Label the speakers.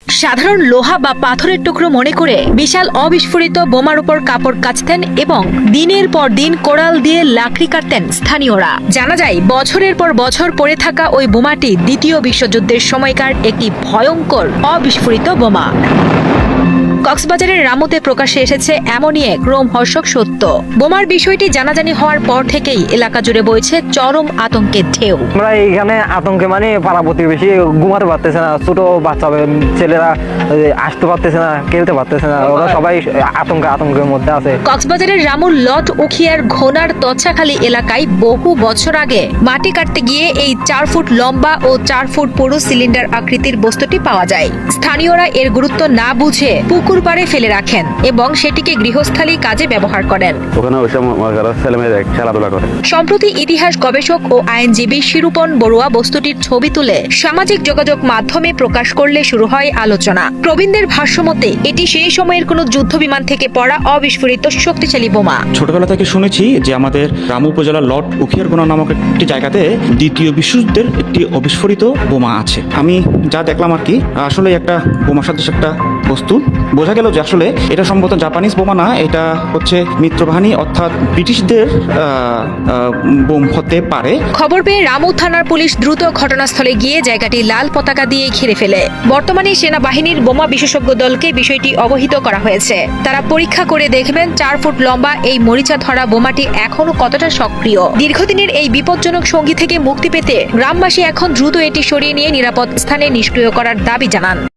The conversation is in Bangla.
Speaker 1: সাধারণ লোহা বা পাথরের টুকরো মনে করে বিশাল অবিস্ফোরিত বোমার উপর কাপড় কাচতেন এবং দিনের পর দিন কোড়াল দিয়ে লাকড়ি কাটতেন স্থানীয়রা। জানা যায়, বছরের পর বছর পড়ে থাকা ওই বোমাটি দ্বিতীয় বিশ্বযুদ্ধের সময়কার একটি ভয়ঙ্কর অবিস্ফোরিত বোমা। কক্সবাজারের রামুতে প্রকাশ্যে এসেছে এমনই এক রোমহর্ষক সত্য। বোমার বিষয়টি জানাজানি হওয়ার পর থেকেই এলাকা জুড়ে বইছে চরম আতঙ্কের ঢেউ।
Speaker 2: আমরা এইখানে আতঙ্কে পাড়া প্রতিবেশী ঘুমাতে পারতেছে না, ছোট বাচ্চা ছেলেরা আসতে পারতেছে না, খেলতে পারতেছে না, ওরা সবাই আতঙ্কের মধ্যে আছে।
Speaker 1: কক্সবাজারের রামুর লট উখিয়ার ঘোনার তছাখালী এলাকায় বহু বছর আগে মাটি কাটতে গিয়ে এই 4 ফুট লম্বা ও 4 ফুট পুরু সিলিন্ডার আকৃতির বস্তুটি পাওয়া যায়। স্থানীয়রা এর গুরুত্ব না বুঝে পুকুর পাড়ে ফেলে রাখেন এবং সেটিকে গৃহস্থালী কাজে ব্যবহার করেন। সম্প্রতি ইতিহাস গবেষক ও আইনজীবী শিরূপন বড়ুয়া বস্তুটির ছবি তুলে সামাজিক যোগাযোগ মাধ্যমে প্রকাশ করলে শুরু হয় আলোচনা। প্রবীণদের ভাষ্যমতে এটি সেই সময়ের কোনো যুদ্ধ বিমান থেকে পড়া অবিস্ফোরিত শক্তিশালী বোমা।
Speaker 3: ছোটবেলা থেকে শুনেছি যে আমাদের রামু উপজেলার লট উখিয়ারগোনা নামক একটি জায়গাতে দ্বিতীয় বিশ্বযুদ্ধের একটি অবিস্ফোরিত বোমা আছে। আমি যা দেখলাম আর কি, আসলে একটা বোমা সদৃশ একটা বস্তু। বোঝা গেল যে আসলে এটা সম্ভবত জাপানিজ বোমা না, এটা হচ্ছে মিত্রবাহিনী অর্থাৎ ব্রিটিশদের বোম হতে পারে।
Speaker 1: খবর পেয়ে রামু থানার পুলিশ দ্রুত ঘটনাস্থলে গিয়ে জায়গাটি লাল পতাকা দিয়ে ঘিরে ফেলে। বর্তমানে সেনাবাহিনীর বোমা বিশেষজ্ঞ দলকে বিষয়টি অবহিত করা হয়েছে। তারা পরীক্ষা করে দেখবেন 4 ফুট লম্বা এই মরিচা ধরা বোমাটি এখনো কতটা সক্রিয়। দীর্ঘদিনের এই বিপজ্জনক সঙ্গী থেকে মুক্তি পেতে গ্রামবাসী এখন দ্রুত এটি সরিয়ে নিয়ে নিরাপদ স্থানে নিষ্ক্রিয় করার দাবি জানান।